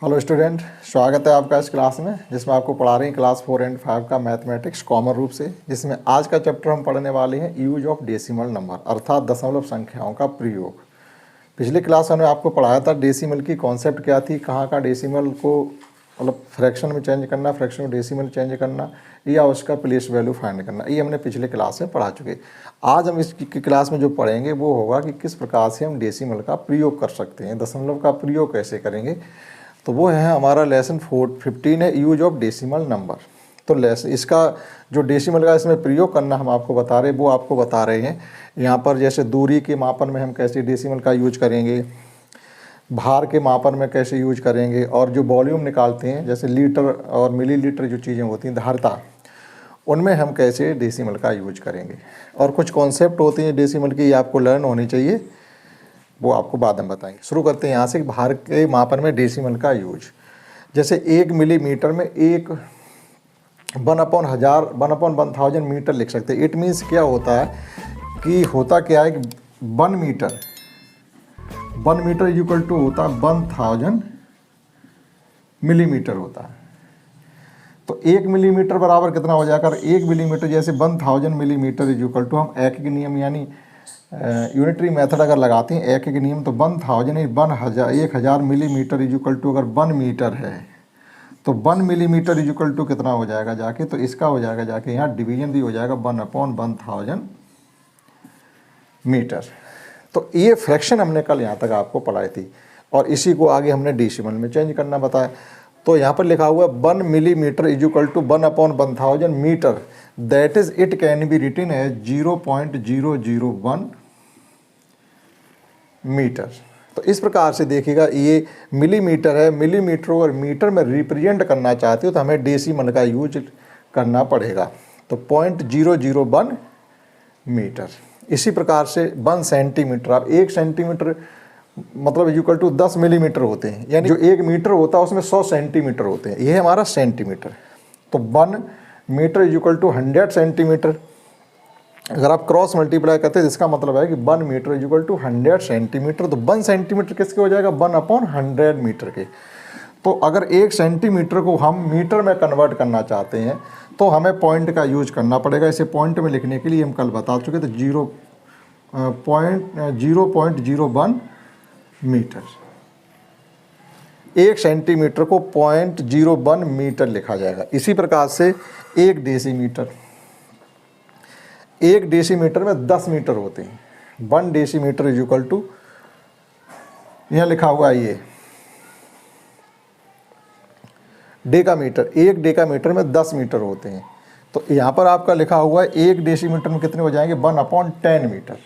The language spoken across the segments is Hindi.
हेलो स्टूडेंट, स्वागत है आपका इस क्लास में जिसमें आपको पढ़ा रही हैं क्लास 4 एंड 5 का मैथमेटिक्स कॉमन रूप से, जिसमें आज का चैप्टर हम पढ़ने वाले हैं यूज ऑफ डेसिमल नंबर अर्थात दशमलव संख्याओं का प्रयोग। पिछली क्लास में आपको पढ़ाया था डेसिमल की कॉन्सेप्ट क्या थी, कहाँ का डेसिमल को मतलब फ्रैक्शन में चेंज करना, फ्रैक्शन में डेसिमल चेंज करना या उसका प्लेस वैल्यू फाइंड करना, ये हमने पिछले क्लास में पढ़ा चुके। आज हम इस क्लास में जो पढ़ेंगे वो होगा कि किस प्रकार से हम डेसिमल का प्रयोग कर सकते हैं, दशमलव का प्रयोग कैसे करेंगे। तो वो है हमारा लेसन 15 है, यूज ऑफ डेसिमल नंबर। तो लेसन इसका जो डेसिमल का इसमें प्रयोग करना हम आपको बता रहे हैं, वो आपको बता रहे हैं यहाँ पर। जैसे दूरी के मापन में हम कैसे डेसिमल का यूज करेंगे, भार के मापन में कैसे यूज करेंगे, और जो वॉल्यूम निकालते हैं जैसे लीटर और मिलीलीटर जो चीज़ें होती हैं धारिता, उनमें हम कैसे डेसिमल का यूज करेंगे। और कुछ कॉन्सेप्ट होते हैं डेसिमल की, ये आपको लर्न होनी चाहिए, वो आपको बाद में बताएंगे। शुरू करते हैं यहाँ से। भार के मापन में डेसिमल का यूज, जैसे 1 मिलीमीटर में 1/1000 मीटर लिख सकते हैं। इट मीन्स क्या होता है कि होता क्या है कि 1 मीटर इक्वल टू होता है 1000 मिलीमीटर होता है। तो 1 मिलीमीटर बराबर कितना हो जाएगा, 1 मिलीमीटर जैसे 1000 मिलीमीटर इक्वल टू, हम एक के नियम यानी यूनिटरी मेथड अगर लगाते हैं एक एक नियम, तो 1000 मिलीमीटर इक्वल टू अगर 1 मीटर है तो 1 मिलीमीटर इक्वल टू कितना हो जाएगा जाके, तो इसका हो जाएगा जाके यहाँ डिवीजन भी हो जाएगा 1/1000 मीटर। तो ये फ्रैक्शन हमने कल यहाँ तक आपको पढ़ाई थी और इसी को आगे हमने डेसिमल में चेंज करना बताया। तो यहाँ पर लिखा हुआ 1 millimetre equal to 1/1000 metre, that is it can be written as 0.001 metre. तो इस प्रकार से देखिएगा, ये मिलीमीटर है, मिलीमीटर और मीटर में रिप्रेजेंट करना चाहते हो तो हमें डेसिमल का यूज करना पड़ेगा। तो 0.001 मीटर। इसी प्रकार से 1 सेंटीमीटर, अब 1 सेंटीमीटर मतलब इक्वल टू 10 मिलीमीटर होते हैं, यानी जो 1 मीटर होता है उसमें 100 सेंटीमीटर होते हैं, ये हमारा सेंटीमीटर। तो 1 मीटर इक्वल टू 100 सेंटीमीटर। अगर आप क्रॉस मल्टीप्लाई करते हैं इसका मतलब है कि 1 मीटर इक्वल टू 100 सेंटीमीटर। तो 1 सेंटीमीटर किसके हो जाएगा, 1/100 मीटर के। तो अगर 1 सेंटीमीटर को हम मीटर में कन्वर्ट करना चाहते हैं तो हमें पॉइंट का यूज करना पड़ेगा। इसे पॉइंट में लिखने के लिए हम कल बता चुके, तो 0.01 मीटर। 1 सेंटीमीटर को 0.01 मीटर लिखा जाएगा। इसी प्रकार से 1 डेसीमीटर, 1 डेसीमीटर में 10 मीटर होते हैं। 1 डेसीमीटर इक्वल टू, यहाँ लिखा हुआ है ये डेकामीटर, 1 डेकामीटर में 10 मीटर होते हैं। तो यहाँ पर आपका लिखा हुआ है 1 डेसीमीटर में कितने हो जाएंगे, 1/10 मीटर,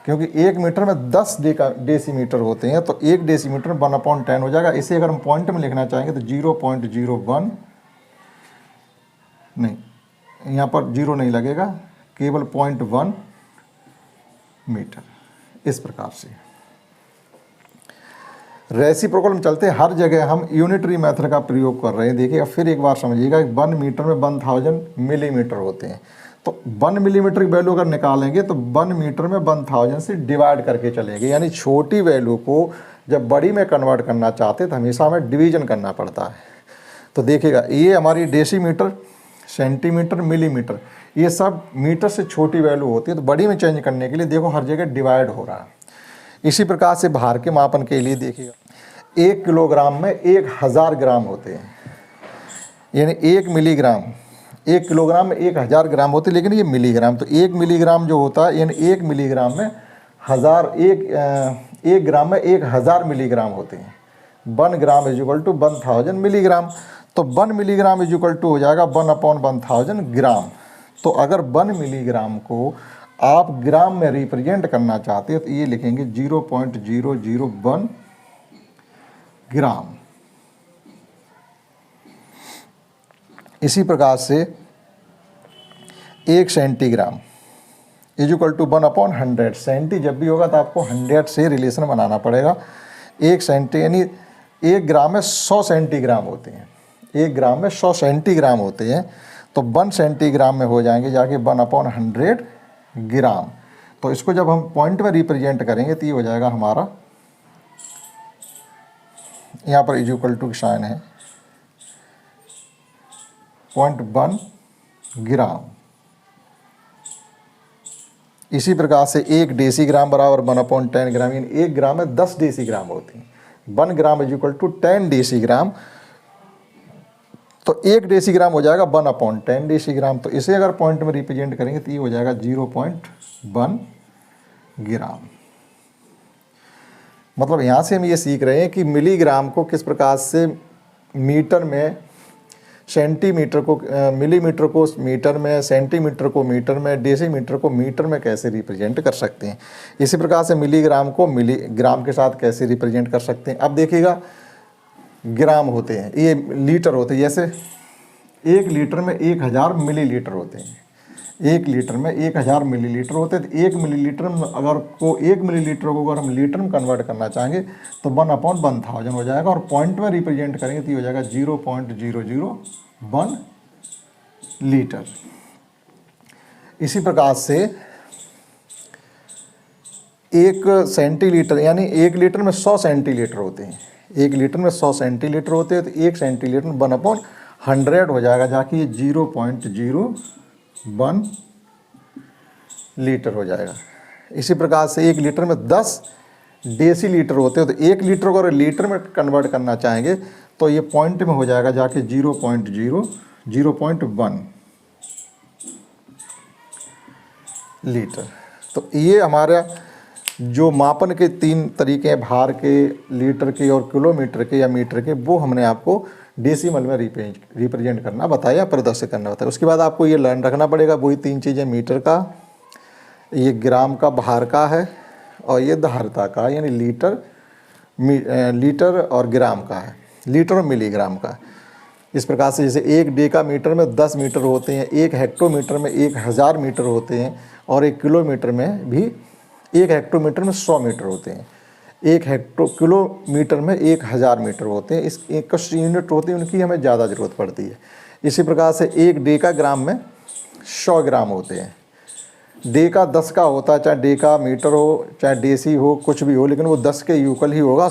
क्योंकि 1 मीटर में 10 डेसीमीटर होते हैं। तो 1 डेसीमीटर में 1/10 हो जाएगा। इसे अगर हम पॉइंट में लिखना चाहेंगे तो 0.01 नहीं, यहाँ पर 0 नहीं लगेगा, केवल 0.1 मीटर। इस प्रकार से रेसिप्रोकल में चलते हैं, हर जगह हम यूनिटरी मेथड का प्रयोग कर रहे हैं। देखिएगा फिर एक बार समझिएगा, 1 मीटर में 1000 मिलीमीटर होते हैं। तो 1 मिलीमीटर की वैल्यू अगर निकालेंगे तो 1 मीटर में 1000 से डिवाइड करके चलेंगे, यानी छोटी वैल्यू को जब बड़ी में कन्वर्ट करना चाहते हैं तो हमेशा हमें डिवीजन करना पड़ता है। तो देखिएगा ये हमारी डेसीमीटर, सेंटीमीटर, मिलीमीटर, ये सब मीटर से छोटी वैल्यू होती है। तो बड़ी में चेंज करने के लिए देखो हर जगह डिवाइड हो रहा है। इसी प्रकार से भार के मापन के लिए देखिएगा 1 किलोग्राम में 1000 ग्राम होते हैं, यानी 1 मिलीग्राम, 1 किलोग्राम में 1000 ग्राम होते हैं, लेकिन ये मिलीग्राम। तो 1 मिलीग्राम जो होता है यानी 1 मिलीग्राम में 1 ग्राम में 1000 मिलीग्राम होते हैं। 1 ग्राम इक्वल टू 1000 मिलीग्राम। तो 1 मिलीग्राम इक्वल टू हो जाएगा 1/1000 ग्राम। तो अगर 1 मिलीग्राम को आप ग्राम में रिप्रेजेंट करना चाहते हैं तो ये लिखेंगे 0.001 ग्राम। इसी प्रकार से 1 सेंटीग्राम इक्वल टू 1/100। सेंटी जब भी होगा तो आपको 100 से रिलेशन बनाना पड़ेगा। 1 सेंटी यानी 1 ग्राम में 100 सेंटीग्राम होते हैं, 1 ग्राम में 100 सेंटीग्राम होते हैं। तो 1 सेंटीग्राम में हो जाएंगे जाके 1/100 ग्राम। तो इसको जब हम पॉइंट में रिप्रेजेंट करेंगे तो ये हो जाएगा हमारा यहाँ पर इज इक्वल टू की साइन है 0.1 ग्राम। इसी प्रकार से 1 डेसीग्राम बराबर 1/10 ग्राम, यानी 1 ग्राम में 10 डेसीग्राम होती हैं। 1 gram is equal to 10 decigram, तो 1 डेसीग्राम हो जाएगा 1/10 डेसीग्राम। तो इसे अगर पॉइंट में रिप्रेजेंट करेंगे तो ये हो जाएगा 0.1 ग्राम। मतलब यहाँ से हम ये सीख रहे हैं कि मिलीग्राम को किस प्रकार से मीटर में, सेंटीमीटर को मिलीमीटर को मीटर में, सेंटीमीटर को मीटर में, डेसीमीटर को मीटर में कैसे रिप्रेजेंट कर सकते हैं। इसी प्रकार से मिलीग्राम को मिलीग्राम के साथ कैसे रिप्रेजेंट कर सकते हैं। अब देखिएगा, ग्राम होते हैं, ये लीटर होते हैं। जैसे 1 लीटर में 1000 मिलीलीटर होते हैं, 1 लीटर में 1000 मिलीलीटर होते हैं। तो 1 मिलीलीटर में अगर 1 मिलीलीटर को अगर हम लीटर में कन्वर्ट करना चाहेंगे तो 1/1000 हो जाएगा, और पॉइंट में रिप्रेजेंट करेंगे तो ये हो जाएगा 0.001 लीटर। इसी प्रकार से 1 सेंटीलीटर, यानी 1 लीटर में 100 सेंटीलीटर होते हैं। 1 लीटर में 100 सेंटीलीटर होते हैं, तो 1 सेंटीलीटर में 1/100 हो जाएगा, जाके ये 0.01 लीटर हो जाएगा। इसी प्रकार से 1 लीटर में 10 डेसीलीटर होते हैं, तो 1 लीटर को अगर लीटर में कन्वर्ट करना चाहेंगे तो ये पॉइंट में हो जाएगा, जाके 0.1 लीटर। तो ये हमारा जो मापन के 3 तरीके हैं, भार के, लीटर के और किलोमीटर के या मीटर के, वो हमने आपको डेसिमल में रिप्रेजेंट करना बताया, प्रदर्शित करना बताया। उसके बाद आपको ये लर्न रखना पड़ेगा, वही 3 चीज़ें, मीटर का, ये ग्राम का भार का है, और ये धारिता का, यानी लीटर और ग्राम का है, लीटर और मिलीग्राम का। इस प्रकार से जैसे 1 डेकामीटर में 10 मीटर होते हैं, 1 हेक्टोमीटर में 1000 मीटर होते हैं, और 1 किलोमीटर में भी 1 हेक्टोमीटर में 100 मीटर होते हैं। 1 किलोमीटर में 1000 मीटर होते हैं। इस एक यूनिट होती है, उनकी हमें ज़्यादा ज़रूरत पड़ती है। इसी प्रकार से 1 डेकाग्राम में 100 ग्राम होते हैं। डेका 10 का होता है, चाहे डेका मीटर हो, चाहे डेसी हो, कुछ भी हो, लेकिन वो 10 के यूकल ही होगा।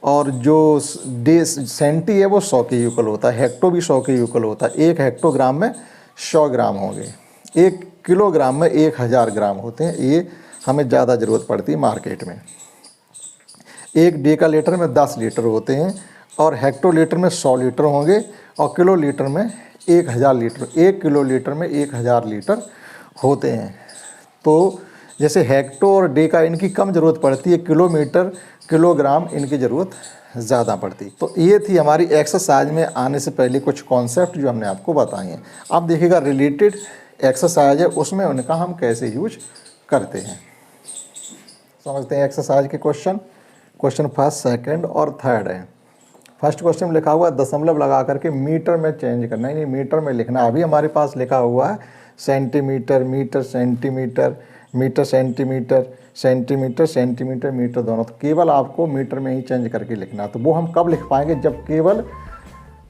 और जो सेंटी है वो 100 के यूकल होता है, हेक्टो भी 100 के यूकल होता है। 1 हेक्टोग्राम में 100 ग्राम होंगे। 1 किलोग्राम में 1000 ग्राम होते हैं। ये हमें ज़्यादा ज़रूरत पड़ती है मार्केट में। 1 डेकालीटर में 10 लीटर होते हैं, और हेक्टोलीटर में 100 लीटर होंगे, और किलोलीटर में 1000 लीटर। 1 किलोलीटर में 1000 लीटर होते हैं। तो जैसे हेक्टो और डेका इनकी कम ज़रूरत पड़ती है, किलोमीटर, किलोग्राम इनकी ज़रूरत ज़्यादा पड़ती। तो ये थी हमारी एक्सरसाइज में आने से पहले कुछ कॉन्सेप्ट जो हमने आपको बताए हैं। अब देखिएगा, रिलेटेड एक्सरसाइज है, उसमें उनका हम कैसे यूज करते हैं। समझते हैं एक्सरसाइज के क्वेश्चन। क्वेश्चन फर्स्ट, सेकंड और थर्ड है। फर्स्ट क्वेश्चन में लिखा हुआ है दशमलव लगा करके मीटर में चेंज करना, यानी मीटर में लिखना। अभी हमारे पास लिखा हुआ है centimetre, metre, centimetre, metre, centimetre, centimetre, centimetre, metre, दोनों। तो केवल आपको मीटर में ही चेंज करके लिखना। तो वो हम कब लिख पाएंगे, जब केवल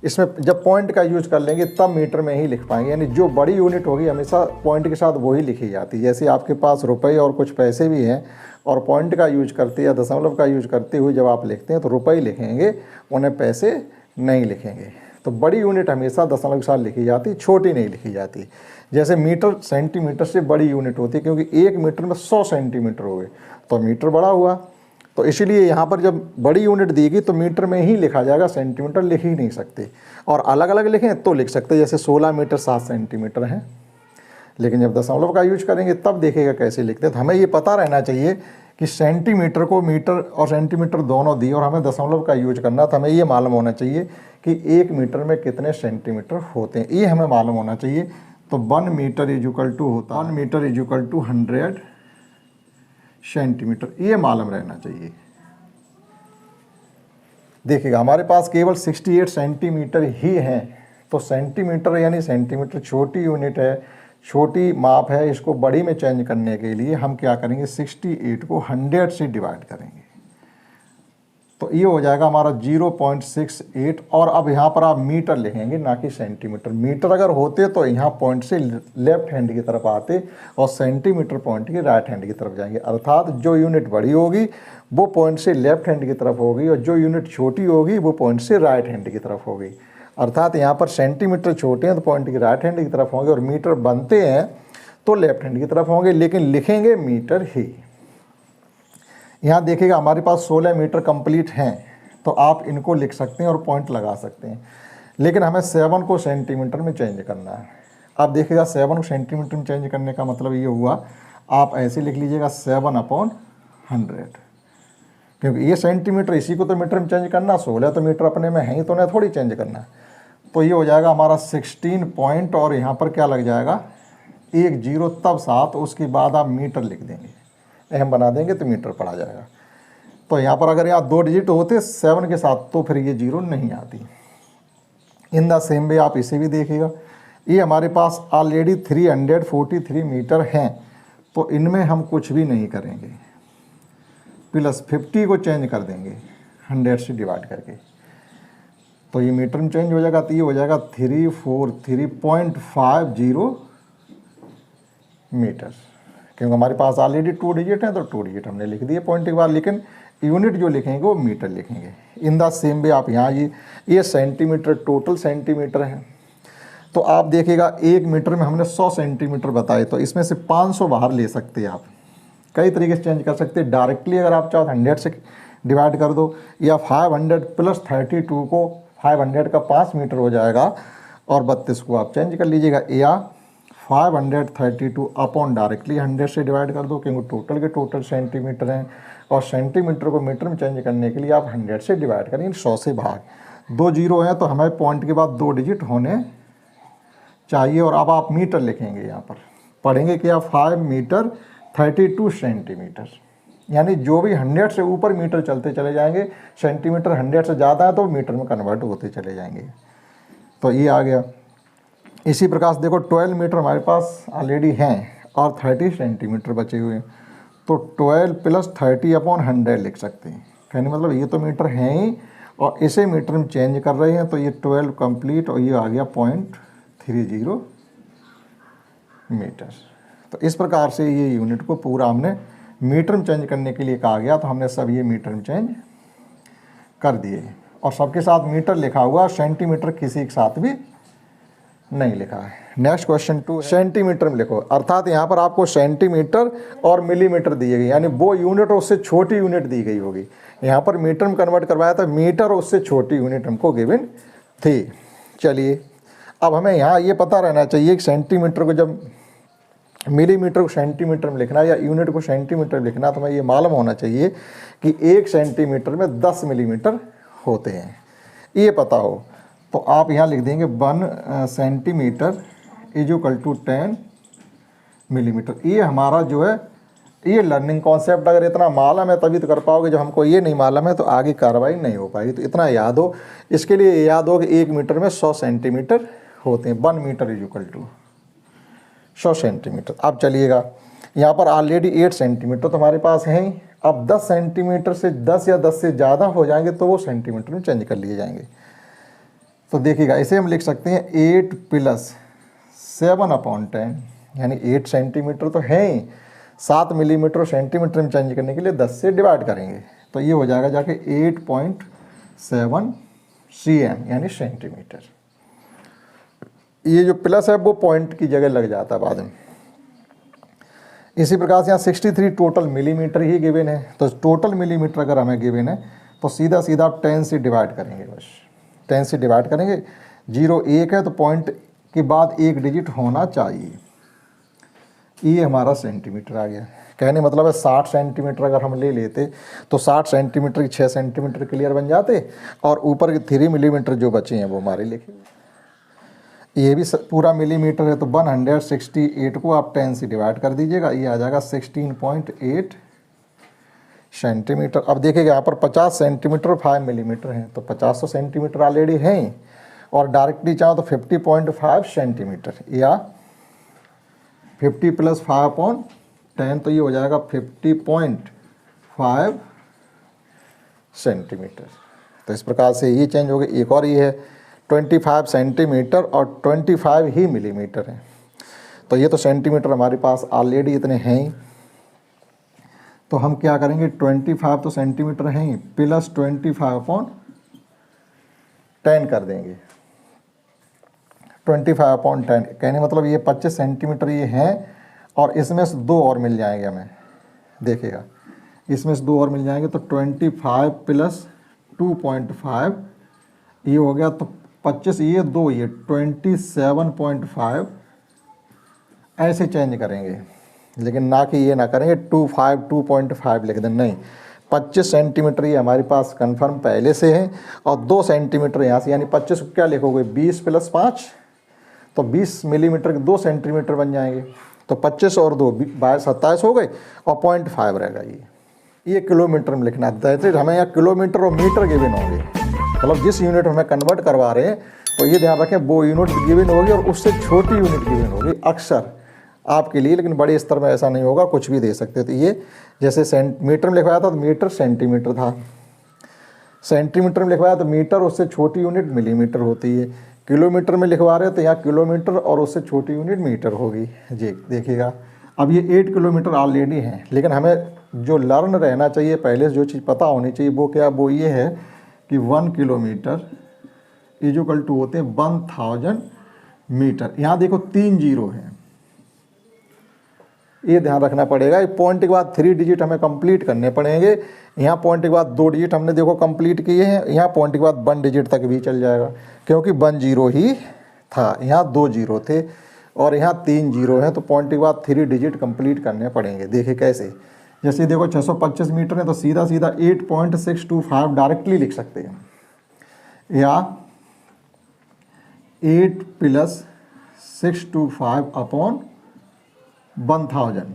इसमें जब पॉइंट का यूज कर लेंगे तब मीटर में ही लिख पाएंगे। यानी जो बड़ी यूनिट होगी हमेशा पॉइंट के साथ वही लिखी जाती है। जैसे आपके पास रुपए और कुछ पैसे भी हैं, और पॉइंट का यूज करते या दशमलव का यूज करते हुए जब आप लिखते हैं तो रुपए लिखेंगे, उन्हें पैसे नहीं लिखेंगे। तो बड़ी यूनिट हमेशा दशमलव के साथ लिखी जाती है, छोटी नहीं लिखी जाती। जैसे मीटर सेंटीमीटर से बड़ी यूनिट होती है, क्योंकि 1 मीटर में 100 सेंटीमीटर हो गए, तो मीटर बड़ा हुआ। तो इसीलिए यहाँ पर जब बड़ी यूनिट देगी तो मीटर में ही लिखा जाएगा, सेंटीमीटर लिख ही नहीं सकते। और अलग अलग लिखें तो लिख सकते, जैसे 16 मीटर 7 सेंटीमीटर है। लेकिन जब दशमलव का यूज करेंगे तब देखेगा कैसे लिखते हैं। तो हमें ये पता रहना चाहिए कि सेंटीमीटर को मीटर और सेंटीमीटर दोनों दी, और हमें दशमलव का यूज करना। तो हमें ये मालूम होना चाहिए कि 1 मीटर में कितने सेंटीमीटर होते हैं, ये हमें मालूम होना चाहिए। तो 1 मीटर इज इक्वल टू होता है 1 metre is equal to 100 centimetre, ये मालूम रहना चाहिए। देखिएगा, हमारे पास केवल 68 सेंटीमीटर ही हैं। तो सेंटीमीटर यानी सेंटीमीटर छोटी यूनिट है, छोटी माप है। इसको बड़ी में चेंज करने के लिए हम क्या करेंगे, 68 को 100 से डिवाइड करेंगे। तो ये हो जाएगा हमारा 0.68। और अब यहाँ पर आप मीटर लिखेंगे ना कि सेंटीमीटर। मीटर अगर होते तो यहाँ पॉइंट से लेफ्ट हैंड की तरफ आते और सेंटीमीटर पॉइंट की राइट हैंड की तरफ जाएंगे। अर्थात जो यूनिट बड़ी होगी वो पॉइंट से लेफ्ट हैंड की तरफ होगी और जो यूनिट छोटी होगी वो पॉइंट से राइट हैंड की तरफ होगी। अर्थात यहाँ पर सेंटीमीटर छोटे हैं तो पॉइंट की राइट हैंड की तरफ होंगे और मीटर बनते हैं तो लेफ्ट हैंड की तरफ होंगे, लेकिन लिखेंगे मीटर ही। यहाँ देखिएगा हमारे पास 16 मीटर कंप्लीट हैं तो आप इनको लिख सकते हैं और पॉइंट लगा सकते हैं, लेकिन हमें 7 को सेंटीमीटर में चेंज करना है। अब देखिएगा 7 को सेंटीमीटर में चेंज करने का मतलब ये हुआ, आप ऐसे लिख लीजिएगा 7/100, क्योंकि ये सेंटीमीटर, इसी को तो मीटर में चेंज करना, 16 तो मीटर अपने में है ही तो उन्हें थोड़ी चेंज करना। तो ये हो जाएगा हमारा 16 पॉइंट और यहाँ पर क्या लग जाएगा 1 0 तब 7, उसके बाद आप मीटर लिख देंगे, अहम बना देंगे तो मीटर पड़ा जाएगा। तो यहाँ पर अगर यहाँ 2 डिजिट होते 7 के साथ तो फिर ये 0 नहीं आती। इन द सेम वे आप इसे भी देखिएगा, ये हमारे पास ऑलरेडी 343 मीटर हैं तो इनमें हम कुछ भी नहीं करेंगे, प्लस 50 को चेंज कर देंगे 100 से डिवाइड करके, तो ये मीटर में चेंज हो जाएगा। तो ये हो जाएगा 343.50 मीटर, क्योंकि हमारे पास ऑलरेडी 2 डिजिट हैं तो 2 डिजिट हमने लिख दिए पॉइंट के बाद, लेकिन यूनिट जो लिखेंगे वो मीटर लिखेंगे। इन द सेम वे आप यहाँ ये सेंटीमीटर, टोटल सेंटीमीटर है, तो आप देखिएगा 1 मीटर में हमने 100 सेंटीमीटर बताए, तो इसमें से 500 बाहर ले सकते हैं। आप कई तरीके से चेंज कर सकते हैं, डायरेक्टली अगर आप चाहो 100 से डिवाइड कर दो, या 500 प्लस 32 को 500 का 5 मीटर हो जाएगा और 32 को आप चेंज कर लीजिएगा, या 532 अपॉन डायरेक्टली 100 से डिवाइड कर दो, क्योंकि टोटल के टोटल सेंटीमीटर हैं और सेंटीमीटर को मीटर में चेंज करने के लिए आप 100 से डिवाइड करेंगे, 100 से भाग। 2 0 हैं तो हमें पॉइंट के बाद 2 डिजिट होने चाहिए। और अब आप मीटर लिखेंगे, यहाँ पर पढ़ेंगे कि आप 5 मीटर 32 सेंटीमीटर, यानी जो भी 100 से ऊपर मीटर चलते चले जाएंगे, सेंटीमीटर 100 से ज़्यादा है तो मीटर में कन्वर्ट होते चले जाएंगे। तो ये आ गया। इसी प्रकार से देखो 12 मीटर हमारे पास ऑलरेडी हैं और 30 सेंटीमीटर बचे हुए हैं, तो 12 प्लस 30/100 लिख सकते हैं। कहने मतलब ये तो मीटर हैं ही और इसे मीटर में चेंज कर रहे हैं, तो ये 12 कंप्लीट और ये आ गया 0.30 मीटर। तो इस प्रकार से ये यूनिट को पूरा हमने मीटर में चेंज करने के लिए कहा गया, तो हमने सब ये मीटर में चेंज कर दिए और सबके साथ मीटर लिखा हुआ, सेंटीमीटर किसी के साथ भी नहीं लिखा है। नेक्स्ट क्वेश्चन 2 सेंटीमीटर में लिखो, अर्थात यहाँ पर आपको सेंटीमीटर और मिलीमीटर दिए गए, यानी वो यूनिट और उससे छोटी यूनिट दी गई होगी। यहाँ पर मीटर में कन्वर्ट करवाया था, मीटर और उससे छोटी यूनिट हमको गिवन थी। चलिए अब हमें यहाँ ये पता रहना चाहिए कि सेंटीमीटर को जब मिलीमीटर को सेंटीमीटर में लिखना या यूनिट को सेंटीमीटर में लिखना, तो हमें ये मालूम होना चाहिए कि 1 सेंटीमीटर में 10 मिलीमीटर होते हैं, ये पता हो। तो आप यहाँ लिख देंगे 1 centimetre is equal to 10 millimetre. ये हमारा जो है ये लर्निंग कॉन्सेप्ट, अगर इतना मालूम है तभी तो कर पाओगे, जब हमको ये नहीं मालूम है तो आगे कार्रवाई नहीं हो पाएगी। तो इतना याद हो, इसके लिए याद हो कि 1 मीटर में 100 सेंटीमीटर होते हैं। 1 metre is equal to 100 centimetre. अब चलिएगा यहाँ पर ऑलरेडी 8 सेंटीमीटर तो हमारे पास हैं ही। अब 10 सेंटीमीटर से 10 या 10 से ज़्यादा हो जाएंगे तो वो सेंटीमीटर में चेंज कर लिए जाएंगे। तो देखिएगा इसे हम लिख सकते हैं 8 प्लस 7/10, यानी 8 सेंटीमीटर तो है ही, 7 मिलीमीटर सेंटीमीटर में चेंज करने के लिए 10 से डिवाइड करेंगे, तो ये हो जाएगा जाके 8.7 cm यानी सेंटीमीटर। ये जो प्लस है वो पॉइंट की जगह लग जाता है बाद में। इसी प्रकार से यहाँ 63 टोटल मिलीमीटर ही गिवन है, तो टोटल मिलीमीटर अगर हमें गिवन है तो सीधा सीधा आप 10 से डिवाइड करेंगे, बस 10 से डिवाइड करेंगे। 0 1 है तो पॉइंट के बाद 1 डिजिट होना चाहिए, ये हमारा सेंटीमीटर आ गया। कहने मतलब है 60 सेंटीमीटर अगर हम ले लेते तो 60 सेंटीमीटर की 6 सेंटीमीटर क्लियर बन जाते और ऊपर के 3 मिलीमीटर जो बचे हैं वो हमारे लिखे। ये भी पूरा मिलीमीटर है, तो 168 को आप 10 से डिवाइड कर दीजिएगा, ये आ जाएगा 16.8 सेंटीमीटर। अब देखिएगा यहाँ पर 50 सेंटीमीटर 5 मिलीमीटर हैं, तो 50 सेंटीमीटर ऑलरेडी हैं ही, और डायरेक्टली चाहो तो 50.5 सेंटीमीटर या 50 प्लस 5/10, तो ये हो जाएगा 50.5 सेंटीमीटर। तो इस प्रकार से ये चेंज हो गई। एक और ये है 25 सेंटीमीटर और 25 ही मिलीमीटर है। तो ये तो सेंटीमीटर हमारे पास ऑलरेडी इतने हैं ही, तो हम क्या करेंगे 25 तो सेंटीमीटर हैं ही, प्लस 25/10 कर देंगे। 25/10 कहने मतलब ये 25 सेंटीमीटर ये हैं, और इसमें से 2 और मिल जाएंगे हमें। देखिएगा इसमें से 2 और मिल जाएंगे, तो 25 प्लस 2.5 ये हो गया, तो 25 ये 2 ये 27.5 ऐसे चेंज करेंगे। लेकिन ना कि ये ना करेंगे 2.5 लिख दें, नहीं, 25 सेंटीमीटर ये हमारे पास कंफर्म पहले से है, और 2 सेंटीमीटर यहाँ से, यानी 25 को क्या लिखोगे 20 प्लस 5, तो 20 मिलीमीटर के 2 सेंटीमीटर बन जाएंगे। तो 25 और 2 27 हो गए, और 0.5 रहेगा। ये किलोमीटर में लिखना है, तो हमें यहाँ किलोमीटर और मीटर गिवन होंगे, मतलब जिस यूनिट में हमें कन्वर्ट करवा रहे हैं, तो ये ध्यान रखें वो यूनिट गिवन होगी और उससे छोटी यूनिट गिवन होगी अक्सर आपके लिए, लेकिन बड़े स्तर में ऐसा नहीं होगा, कुछ भी दे सकते हो। तो ये जैसे मीटर में लिखवाया था तो मीटर सेंटीमीटर था, सेंटीमीटर में लिखवाया तो मीटर, उससे छोटी यूनिट मिलीमीटर होती है। किलोमीटर में लिखवा रहे हैं तो यहाँ किलोमीटर और उससे छोटी यूनिट मीटर होगी जी। देखिएगा अब ये 8 किलोमीटर ऑलरेडी हैं, लेकिन हमें जो लर्न रहना चाहिए, पहले से जो चीज़ पता होनी चाहिए वो क्या, वो ये है कि 1 किलोमीटर इक्वल टू होते हैं 1000 मीटर। यहाँ देखो 3 जीरो हैं, ये ध्यान रखना पड़ेगा। ये पॉइंट के बाद 3 डिजिट हमें कंप्लीट करने पड़ेंगे। यहाँ पॉइंट के बाद 2 डिजिट हमने देखो कंप्लीट किए हैं, यहाँ पॉइंट के बाद 1 डिजिट तक भी चल जाएगा, क्योंकि 1 जीरो ही था, यहाँ 2 जीरो थे और यहाँ 3 जीरो हैं, तो पॉइंट के बाद 3 डिजिट कंप्लीट करने पड़ेंगे। देखिए कैसे, जैसे देखो 625 मीटर है, तो सीधा सीधा 8.625 डायरेक्टली लिख सकते हैं, या 8 प्लस 625 अपॉन 1000।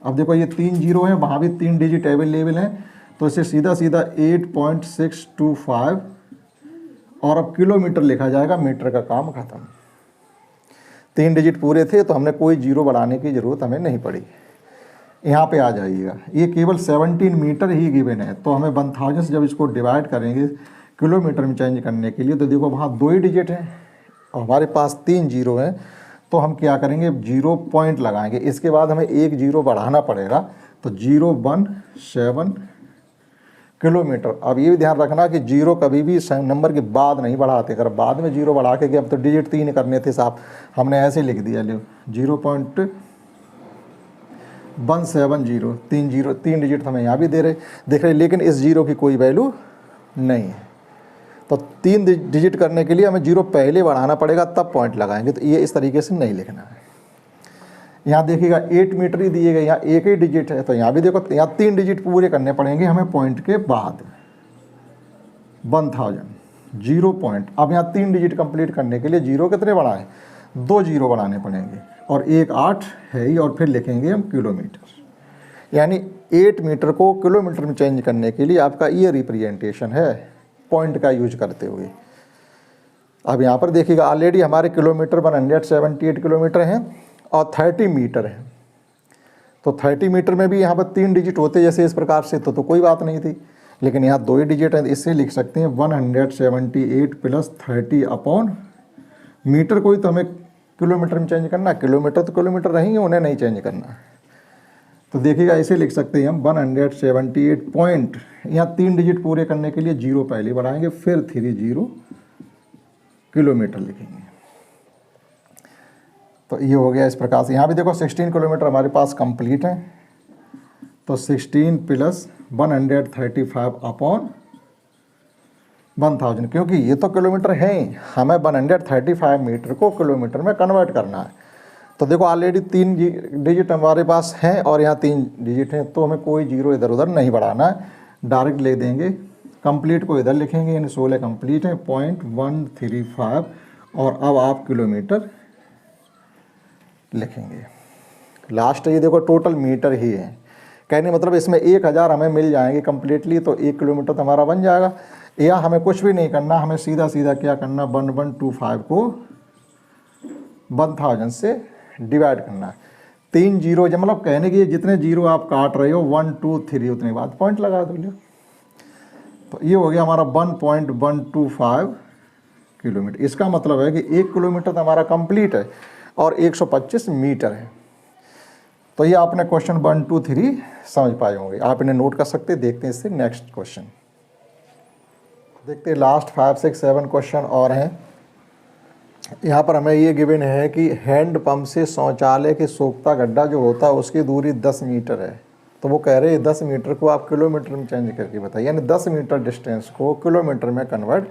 अब देखो ये 3 जीरो है, वहाँ भी 3 डिजिट अवेलेबल हैं, तो इसे सीधा सीधा 8.625, और अब किलोमीटर लिखा जाएगा, मीटर का काम खत्म। 3 डिजिट पूरे थे तो हमने कोई जीरो बढ़ाने की ज़रूरत हमें नहीं पड़ी। यहाँ पे आ जाइएगा, ये केवल 17 मीटर ही गिवन है, तो हमें 1000 से जब इसको डिवाइड करेंगे किलोमीटर में चेंज करने के लिए, तो देखो वहाँ 2 ही डिजिट हैं और हमारे पास 3 जीरो हैं, तो हम क्या करेंगे 0 पॉइंट लगाएंगे। इसके बाद हमें 1 जीरो बढ़ाना पड़ेगा, तो 017 किलोमीटर। अब ये भी ध्यान रखना कि जीरो कभी भी नंबर के बाद नहीं बढ़ाते, अगर बाद में जीरो बढ़ा के अब तो डिजिट 3 करने थे साहब, हमने ऐसे लिख दिया, लो 0.170, 3 डिजिट हमें यहाँ भी देख रहे, लेकिन इस जीरो की कोई वैल्यू नहीं है, तो 3 डिजिट करने के लिए हमें जीरो पहले बढ़ाना पड़ेगा, तब पॉइंट लगाएंगे। तो ये इस तरीके से नहीं लिखना है। यहाँ देखिएगा 8 मीटर ही दिए गए, यहाँ 1 ही डिजिट है, तो यहाँ भी देखो यहाँ 3 डिजिट पूरे करने पड़ेंगे हमें पॉइंट के बाद 1000 0 पॉइंट। अब यहाँ 3 डिजिट कंप्लीट करने के लिए जीरो कितने बढ़ाएं, 2 जीरो बढ़ाने पड़ेंगे, और 1 8 है ही, और फिर लिखेंगे हम किलोमीटर। यानी 8 मीटर को किलोमीटर में चेंज करने के लिए आपका ये रिप्रेजेंटेशन है पॉइंट का यूज करते हुए। अब यहाँ पर देखिएगा ऑलरेडी हमारे किलोमीटर 178 किलोमीटर हैं और 30 मीटर है, तो 30 मीटर में भी यहाँ पर 3 डिजिट होते जैसे इस प्रकार से, तो कोई बात नहीं थी, लेकिन यहाँ 2 ही डिजिट है, इससे लिख सकते हैं 178 प्लस 30 अपॉन मीटर को ही तो हमें किलोमीटर में चेंज करना, किलोमीटर तो किलोमीटर रहेंगे, उन्हें नहीं चेंज करना। तो देखिएगा ऐसे लिख सकते हैं हम 178 पॉइंट, यहाँ 3 डिजिट पूरे करने के लिए जीरो पहले बढ़ाएंगे, फिर 30 किलोमीटर लिखेंगे। तो ये हो गया इस प्रकार से। यहाँ भी देखो 16 किलोमीटर हमारे पास कंप्लीट है, तो 16 प्लस 135 अपॉन 1000, क्योंकि ये तो किलोमीटर है ही, हमें 135 मीटर को किलोमीटर में कन्वर्ट करना है। तो देखो ऑलरेडी 3 डिजिट हमारे पास हैं और यहाँ 3 डिजिट हैं, तो हमें कोई जीरो इधर उधर नहीं बढ़ाना है, डायरेक्ट ले देंगे। कंप्लीट को इधर लिखेंगे, यानी 16 कंप्लीट है 0.135, और अब आप किलोमीटर लिखेंगे। लास्ट ये देखो टोटल मीटर ही है, कहने मतलब इसमें 1000 हमें मिल जाएंगे कम्प्लीटली, तो 1 किलोमीटर तो हमारा बन जाएगा। या हमें कुछ भी नहीं करना, हमें सीधा सीधा क्या करना, 1125 को 1000 से डिवाइड करना है। 3 जीरो, जब मतलब कहने की जितने जीरो आप काट रहे हो 1 2 3 उतने बाद पॉइंट लगा दो। तो ये हो गया हमारा 1.125 किलोमीटर। इसका मतलब है कि 1 किलोमीटर तो हमारा कंप्लीट है और 125 मीटर है। तो ये आपने क्वेश्चन 1, 2, 3 समझ पाए होंगे। आप इन्हें नोट कर सकते हैं। देखते हैं इससे नेक्स्ट क्वेश्चन। देखते हैं लास्ट 5, 6, 7 क्वेश्चन और हैं। यहाँ पर हमें ये गिवन है कि हैंड पंप से शौचालय के सोखता गड्ढा जो होता है उसकी दूरी 10 मीटर है। तो वो कह रहे हैं 10 मीटर को आप किलोमीटर में चेंज करके बताइए, यानी 10 मीटर डिस्टेंस को किलोमीटर में कन्वर्ट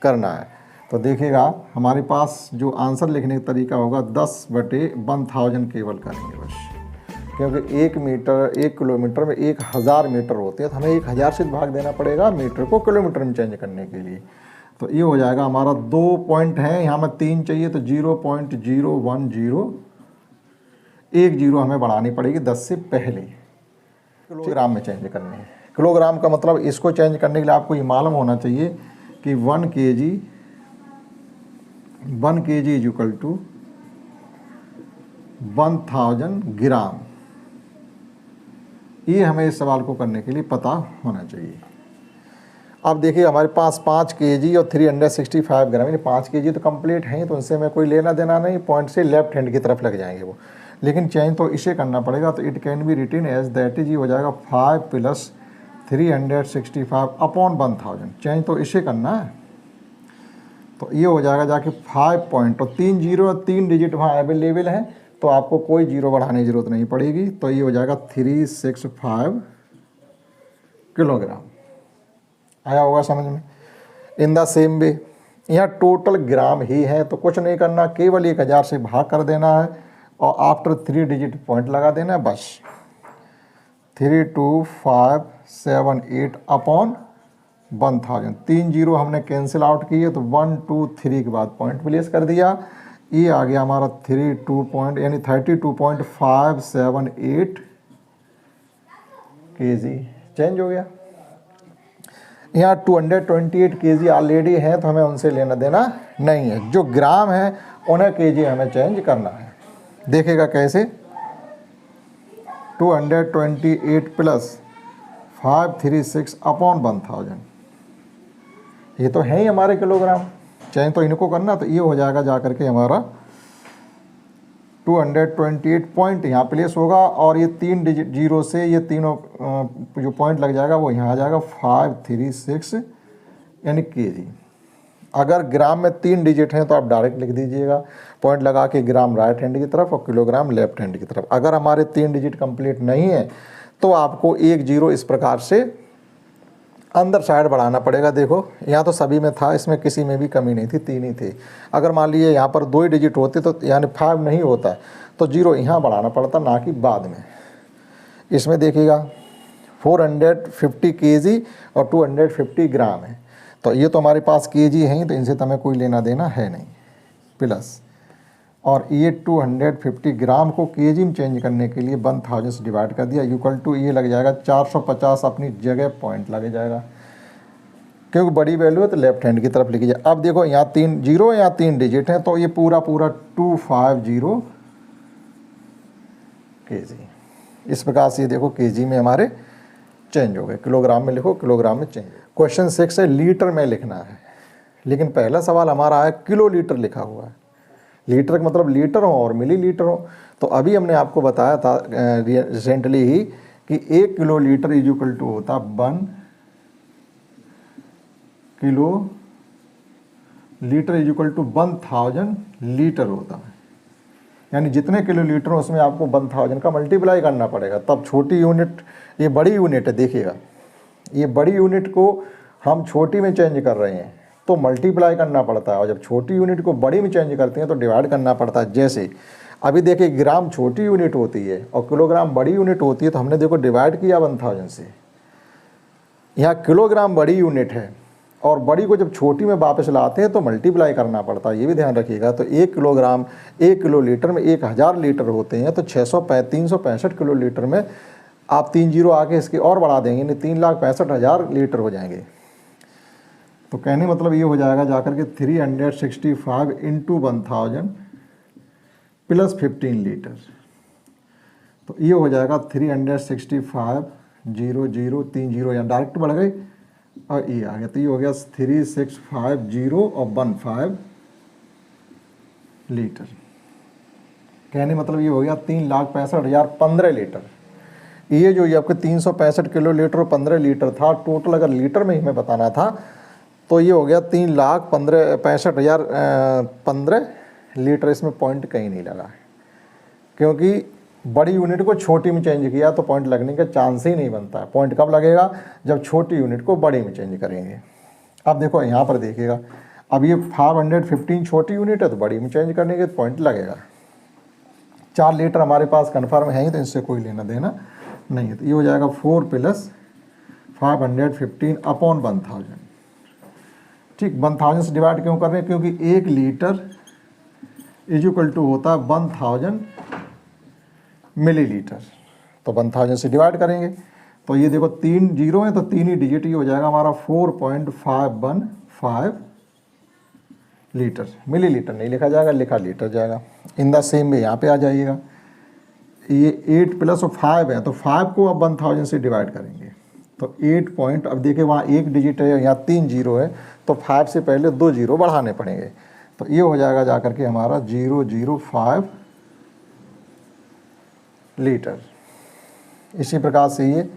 करना है। तो देखिएगा हमारे पास जो आंसर लिखने का तरीका होगा 10/1000 केवल करेंगे बस, क्योंकि 1 मीटर 1 किलोमीटर में 1000 मीटर होते हैं, तो हमें 1000 से भाग देना पड़ेगा मीटर को किलोमीटर में चेंज करने के लिए। तो ये हो जाएगा हमारा 2 पॉइंट है, यहाँ में 3 चाहिए तो 0.010, एक जीरो हमें बढ़ानी पड़ेगी 10 से पहले। किलोग्राम में चेंज करनी है। किलोग्राम का मतलब इसको चेंज करने के लिए आपको ये मालूम होना चाहिए कि 1 kg इज इक्वल टू 1000 ग्राम। ये हमें इस सवाल को करने के लिए पता होना चाहिए। अब देखिए हमारे पास 5 kg और 365 ग्राम, यानी 5 kg तो कंप्लीट हैं, तो उनसे हमें कोई लेना देना नहीं, पॉइंट से लेफ्ट हैंड की तरफ लग जाएंगे वो। लेकिन चेंज तो इसे करना पड़ेगा। तो it can be written as that is, ये हो जाएगा 5 + 365 अपॉन 1000। चेंज तो इसे करना है। तो ये हो जाएगा जाके 5 पॉइंट, तो 3 जीरो 3 डिजिट वहाँ अवेलेबल है, तो आपको कोई जीरो बढ़ाने की जरूरत नहीं पड़ेगी। तो ये हो जाएगा 365 किलोग्राम। आया होगा समझ में। इन द सेम वे यहाँ टोटल ग्राम ही है, तो कुछ नहीं करना, केवल 1000 से भाग कर देना है और आफ्टर 3 डिजिट पॉइंट लगा देना है बस। 32578 अपॉन 1000। 3 जीरो हमने कैंसिल आउट किए, तो 1, 2, 3 के बाद पॉइंट प्लेस कर दिया। ये आ गया हमारा 32.578 kg चेंज हो गया। यहाँ 228 kg ऑलरेडी है, तो हमें उनसे लेना देना नहीं है। जो ग्राम है उन्हें kg हमें चेंज करना है। देखेगा कैसे, 228 + 536 अपॉन 1000, ये तो है ही हमारे किलोग्राम। चेंज तो इनको करना, तो ये हो जाएगा जा करके हमारा 228 पॉइंट यहाँ प्लेस होगा, और ये 3 डिजिट जीरो से ये तीनों जो पॉइंट लग जाएगा वो यहाँ आ जाएगा 536 यानी kg। अगर ग्राम में 3 डिजिट हैं तो आप डायरेक्ट लिख दीजिएगा पॉइंट लगा के, ग्राम राइट हैंड की तरफ और किलोग्राम लेफ्ट हैंड की तरफ। अगर हमारे 3 डिजिट कंप्लीट नहीं है तो आपको 1 जीरो इस प्रकार से अंदर साइड बढ़ाना पड़ेगा। देखो यहाँ तो सभी में था, इसमें किसी में भी कमी नहीं थी, 3 ही थे। अगर मान लीजिए यहाँ पर 2 डिजिट होते तो यानी 5 नहीं होता, तो जीरो यहाँ बढ़ाना पड़ता, ना कि बाद में। इसमें देखिएगा 450 kg और 250 ग्राम है, तो ये तो हमारे पास kg हैं, तो इनसे तो हमें कोई लेना देना है नहीं। प्लस और ये 250 ग्राम को kg में चेंज करने के लिए 1000 से डिवाइड कर दिया, इक्वल टू ये लग जाएगा 450 अपनी जगह पॉइंट लग जाएगा, क्योंकि बड़ी वैल्यू है तो लेफ्ट हैंड की तरफ लिखी जाए। अब देखो यहाँ 3 जीरो, यहाँ 3 डिजिट हैं, तो ये पूरा 250 kg। इस प्रकार से ये देखो kg में हमारे चेंज हो गए। किलोग्राम में लिखो, किलोग्राम में चेंज। क्वेश्चन 6 है लीटर में लिखना है, लेकिन पहला सवाल हमारा है किलो लीटर लिखा हुआ है। लीटर का मतलब लीटर हो और मिली लीटर हो। तो अभी हमने आपको बताया था रिसेंटली ही कि 1 kilolitre is equal to होता 1 kilolitre is equal to 1000 litre होता है। यानी जितने किलो लीटर हो उसमें आपको 1000 का मल्टीप्लाई करना पड़ेगा, तब छोटी यूनिट, ये बड़ी यूनिट है, देखिएगा ये बड़ी यूनिट को हम छोटी में चेंज कर रहे हैं तो मल्टीप्लाई करना पड़ता है, और जब छोटी यूनिट को बड़ी में चेंज करते हैं तो डिवाइड करना पड़ता है। जैसे अभी देखिए ग्राम छोटी यूनिट होती है और किलोग्राम बड़ी यूनिट होती है, तो हमने देखो डिवाइड किया 1000 से। यहाँ किलोग्राम बड़ी यूनिट है और बड़ी को जब छोटी में वापस लाते हैं तो मल्टीप्लाई करना पड़ता है, ये भी ध्यान रखिएगा। तो 1 किलोग्राम 1 किलो लीटर में 1000 लीटर होते हैं, तो 365 किलो लीटर में आप 3 जीरो आके इसके और बढ़ा देंगे, नहीं 3,65,000 लीटर हो जाएंगे। तो कहने मतलब ये हो जाएगा जाकर के 365 इंटू 1000 प्लस 15 लीटर। तो ये हो जाएगा 365 0 0 3 जीरो, यहाँ डायरेक्ट बढ़ गए और ये आ गया, तो ये हो गया 3650 और 15 लीटर। कहने मतलब ये हो गया 3,65,015 लीटर। ये जो ये आपके 365 किलो लीटर और 15 लीटर था, टोटल अगर लीटर में ही हमें बताना था तो ये हो गया 3,65,015 लीटर। इसमें पॉइंट कहीं नहीं लगा है, क्योंकि बड़ी यूनिट को छोटी में चेंज किया तो पॉइंट लगने का चांस ही नहीं बनता है। पॉइंट कब लगेगा? जब छोटी यूनिट को बड़ी में चेंज करेंगे। अब देखो यहाँ पर देखिएगा, अब ये 515 छोटी यूनिट है तो बड़ी में चेंज करने के पॉइंट लगेगा। 4 लीटर हमारे पास कन्फर्म है ही, तो इससे कोई लेना देना नहीं है। तो ये हो जाएगा 4 + 515 अपॉन 1000। ठीक, 1000 से डिवाइड क्यों कर रहे हैं? क्योंकि 1 लीटर इज इक्वल टू होता है 1000 मिलीलीटर। तो 1000 से डिवाइड करेंगे तो ये देखो 3 जीरो है तो 3 ही डिजिट, ये हो जाएगा हमारा 4.515 लीटर। मिलीलीटर नहीं लिखा जाएगा, लिखा लीटर जाएगा। इन द सेम में यहाँ पे आ जाइएगा, ये 8 + 5 है तो 5 को अब 1000 से डिवाइड करेंगे तो 8 पॉइंट, अब देखिए वहाँ 1 डिजिट है, यहाँ 3 जीरो है तो 5 से पहले 2 जीरो बढ़ाने पड़ेंगे। तो ये हो जाएगा जा करके हमारा 005 लीटर। इसी प्रकार से ये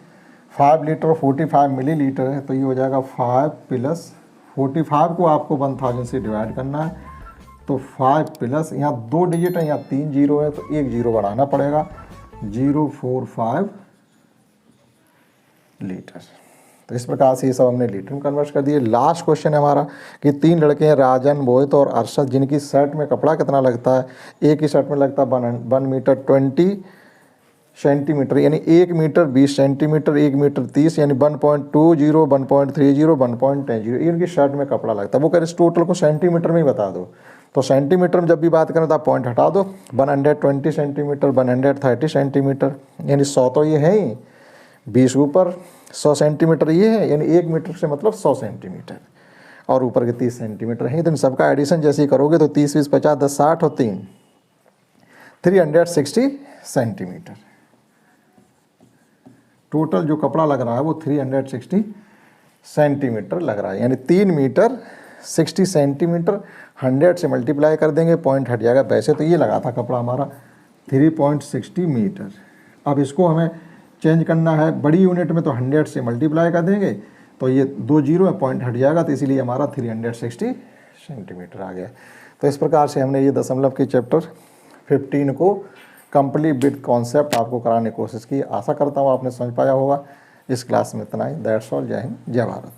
5 लीटर 45 मिलीलीटर है, तो ये हो जाएगा 5 + 45 को आपको 1000 से डिवाइड करना है तो 5 + यहाँ 2 डिजिट है, यहाँ 3 जीरो है तो 1 जीरो बढ़ाना पड़ेगा, 045 लीटर। तो इस प्रकार से ये सब हमने लीटर में कन्वर्ट कर दिए। लास्ट क्वेश्चन है हमारा कि 3 लड़के हैं, राजन, मोहित और अरशद, जिनकी शर्ट में कपड़ा कितना लगता है? एक ही शर्ट में लगता है 1 मीटर 20 सेंटीमीटर, यानी 1 मीटर 20 सेंटीमीटर, 1 मीटर 30, यानी 1.20, 1.30, 1.10, इनकी शर्ट में कपड़ा लगता है। वो कह रहे इस टोटल को सेंटीमीटर में ही बता दो। तो सेंटीमीटर में जब भी बात करें तो आप पॉइंट हटा दो, 120 सेंटीमीटर, 130 सेंटीमीटर, यानी 100 तो ये है ही, 20 ऊपर 100 सेंटीमीटर ये है, यानी 1 मीटर से मतलब 100 सेंटीमीटर, और ऊपर के 30 सेंटीमीटर है। तो इन सबका एडिशन जैसे ही करोगे तो 30 20 50 10 60 और 3 360 सेंटीमीटर। टोटल जो कपड़ा लग रहा है वो 360 सेंटीमीटर लग रहा है, यानी 3 मीटर 60 सेंटीमीटर। 100 से मल्टीप्लाई कर देंगे, पॉइंट हट जाएगा। वैसे तो ये लगा था कपड़ा हमारा 3.60 मीटर। अब इसको हमें चेंज करना है बड़ी यूनिट में, तो 100 से मल्टीप्लाई कर देंगे तो ये 2 जीरो है, पॉइंट हट जाएगा, तो इसीलिए हमारा 360 सेंटीमीटर आ गया। तो इस प्रकार से हमने ये दशमलव के चैप्टर 15 को कंप्लीट विद कॉन्सेप्ट आपको कराने की कोशिश की। आशा करता हूँ आपने समझ पाया होगा। इस क्लास में इतना ही। That's all. जय हिंद, जय भारत।